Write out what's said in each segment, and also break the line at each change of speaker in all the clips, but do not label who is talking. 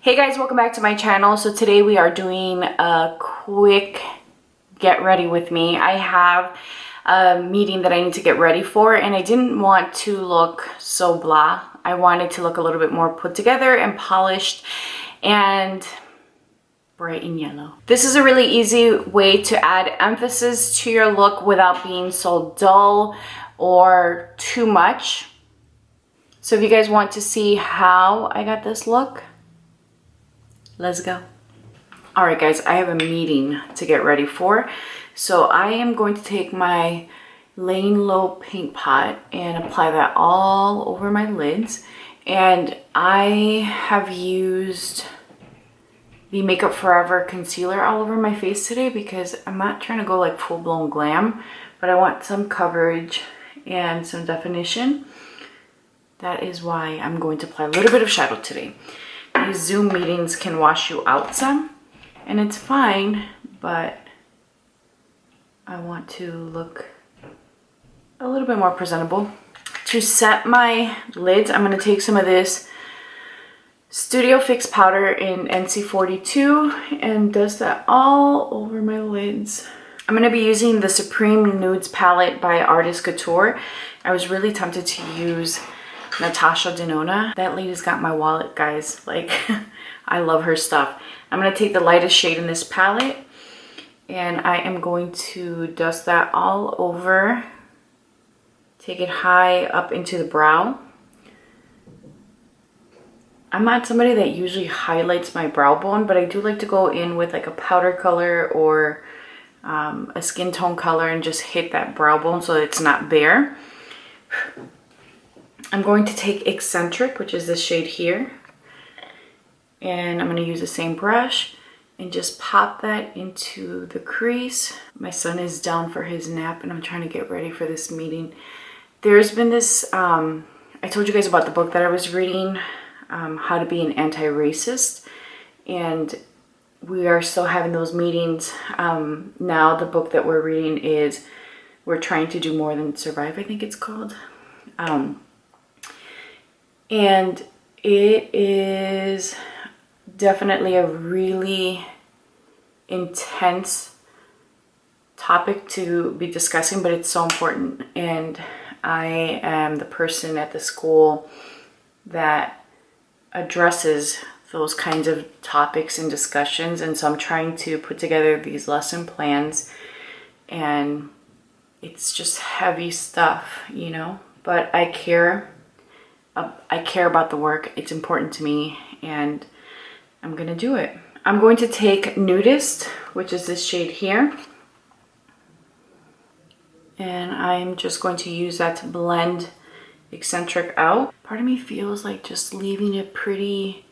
Hey guys, welcome back to my channel. So today we are doing a quick get ready with me. I have a meeting that I need to get ready for, and I didn't want to look so blah. I wanted to look a little bit more put together and polished and bright and yellow. This is a really easy way to add emphasis to your look without being so dull or too much. So if you guys want to see how I got this look, let's go. All right, guys, I have a meeting to get ready for. So I am going to take my Laying Low paint pot and apply that all over my lids. And I have used the Makeup Forever concealer all over my face today because I'm not trying to go like full-blown glam, but I want some coverage and some definition. That is why I'm going to apply a little bit of shadow today. These Zoom meetings can wash you out some, and it's fine, but I want to look a little bit more presentable. To set my lids, I'm going to take some of this Studio Fix powder in NC40 and dust that all over my lids. I'm going to be using the Supreme Nudes palette by Artist Couture. I was really tempted to use Natasha Denona. That lady's got my wallet, guys. Like, I love her stuff. I'm going to take the lightest shade in this palette and I am going to dust that all over. Take it high up into the brow. I'm not somebody that usually highlights my brow bone, but I do like to go in with like a powder color or a skin tone color and just hit that brow bone so it's not bare. I'm going to take Eccentric, which is this shade here, and I'm going to use the same brush and just pop that into the crease. My son is down for his nap and I'm trying to get ready for this meeting. There's been this, I told you guys about the book that I was reading, How to Be an Anti-Racist, and we are still having those meetings. Now the book that we're reading is We're Trying to Do More Than Survive, I think it's called. And it is definitely a really intense topic to be discussing, but it's so important. And I am the person at the school that addresses those kinds of topics and discussions. And so I'm trying to put together these lesson plans, and it's just heavy stuff, you know, but I care about the work. It's important to me and I'm gonna do it. I'm going to take Nudist, which is this shade here, and I'm just going to use that to blend Eccentric out. Part of me feels like just leaving it pretty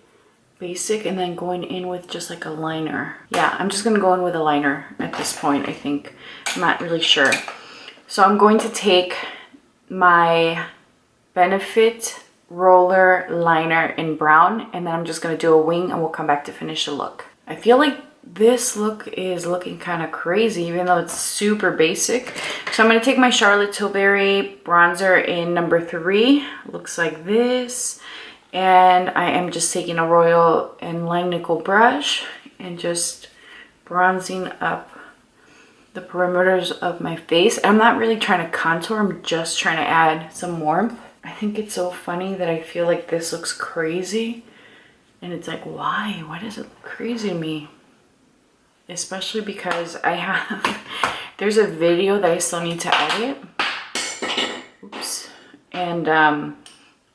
basic and then going in with just like a liner. Yeah, I'm just gonna go in with a liner at this point, I think. I'm not really sure. So I'm going to take my Benefit roller liner in brown, and then I'm just going to do a wing and we'll come back to finish the look. I feel like this look is looking kind of crazy even though it's super basic. So I'm going to take my Charlotte Tilbury bronzer in number 3. Looks like this, and I am just taking a Royal and Langnickel brush and just bronzing up the perimeters of my face. I'm not really trying to contour, I'm just trying to add some warmth. I think it's so funny that I feel like this looks crazy, and it's like, why does it look crazy to me? Especially because I have there's a video that I still need to edit. Oops. And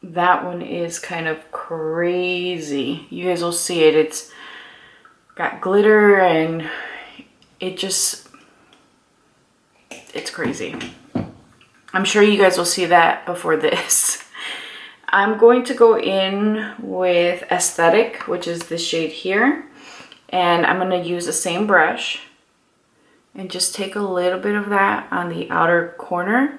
that one is kind of crazy. You guys will see it. It's got glitter and it's crazy. I'm sure you guys will see that before this. I'm going to go in with Aesthetic, which is this shade here. And I'm going to use the same brush and just take a little bit of that on the outer corner.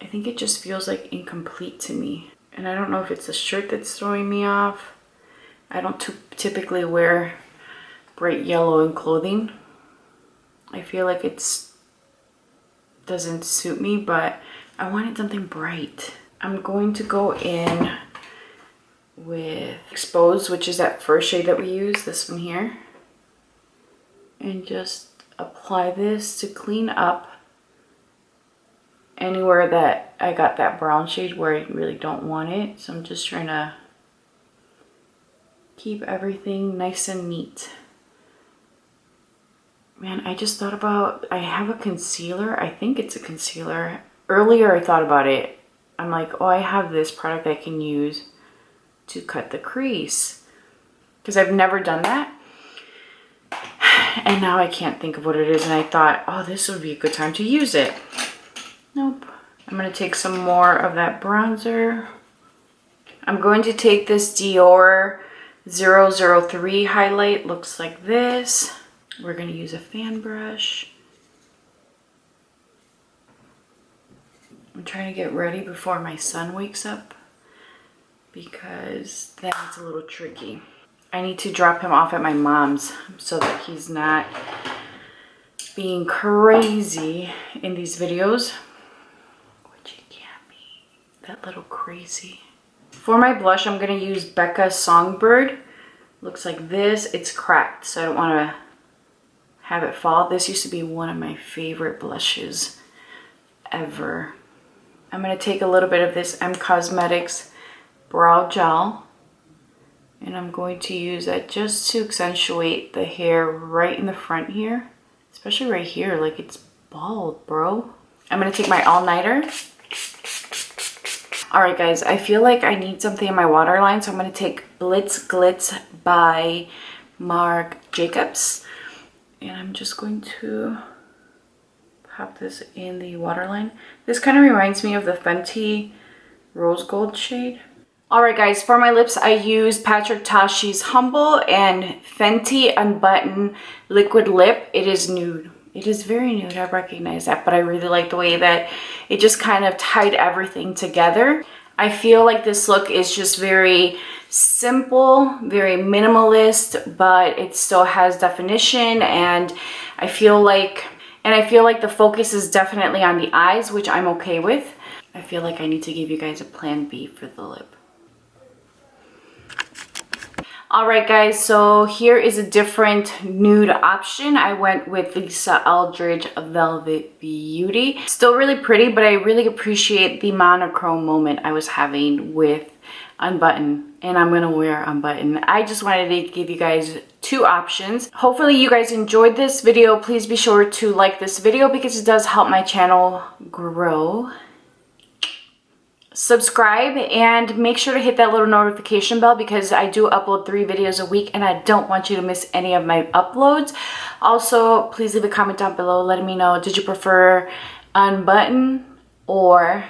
I think it just feels like incomplete to me. And I don't know if it's the shirt that's throwing me off. I don't typically wear bright yellow in clothing. I feel like it's doesn't suit me, but I wanted something bright. I'm going to go in with Exposed, which is that first shade that we use, this one here. And just apply this to clean up anywhere that I got that brown shade where I really don't want it. So I'm just trying to keep everything nice and neat. Man, I just thought about, I have a concealer. I think it's a concealer. Earlier I thought about it. I'm like, oh, I have this product I can use to cut the crease. Because I've never done that. And now I can't think of what it is. And I thought, oh, this would be a good time to use it. Nope. I'm going to take some more of that bronzer. I'm going to take this Dior 003 highlight. Looks like this. We're going to use a fan brush. I'm trying to get ready before my son wakes up because then it's a little tricky. I need to drop him off at my mom's so that he's not being crazy in these videos, which he can't be, that little crazy. For my blush, I'm going to use Becca Songbird. Looks like this. It's cracked, so I don't want to have it fall. This used to be one of my favorite blushes ever. I'm going to take a little bit of this M Cosmetics Brow Gel, and I'm going to use that just to accentuate the hair right in the front here, especially right here, like it's bald, bro. I'm going to take my all-nighter. All right, guys, I feel like I need something in my waterline, so I'm going to take Blitz Glitz by Marc Jacobs. And I'm just going to pop this in the waterline. This kind of reminds me of the Fenty Rose Gold shade. Alright guys, for my lips I used Patrick Tashi's Humble and Fenty Unbutton Liquid Lip. It is nude. It is very nude, I recognize that, but I really like the way that it just kind of tied everything together. I feel like this look is just very simple, very minimalist, but it still has definition, and I feel like the focus is definitely on the eyes, which I'm okay with. I feel like I need to give you guys a plan B for the lip. Alright guys, so here is a different nude option. I went with Lisa Eldridge Velvet Beauty. Still really pretty, but I really appreciate the monochrome moment I was having with Unbutton, and I'm gonna wear Unbutton. I just wanted to give you guys two options. Hopefully you guys enjoyed this video. Please be sure to like this video because it does help my channel grow. Subscribe and make sure to hit that little notification bell because I do upload 3 videos a week and I don't want you to miss any of my uploads. Also, please leave a comment down below letting me know, did you prefer Unbutton or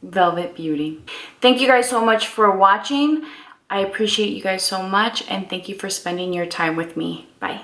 Velvet Beauty? Thank you guys so much for watching. I appreciate you guys so much, and thank you for spending your time with me. Bye.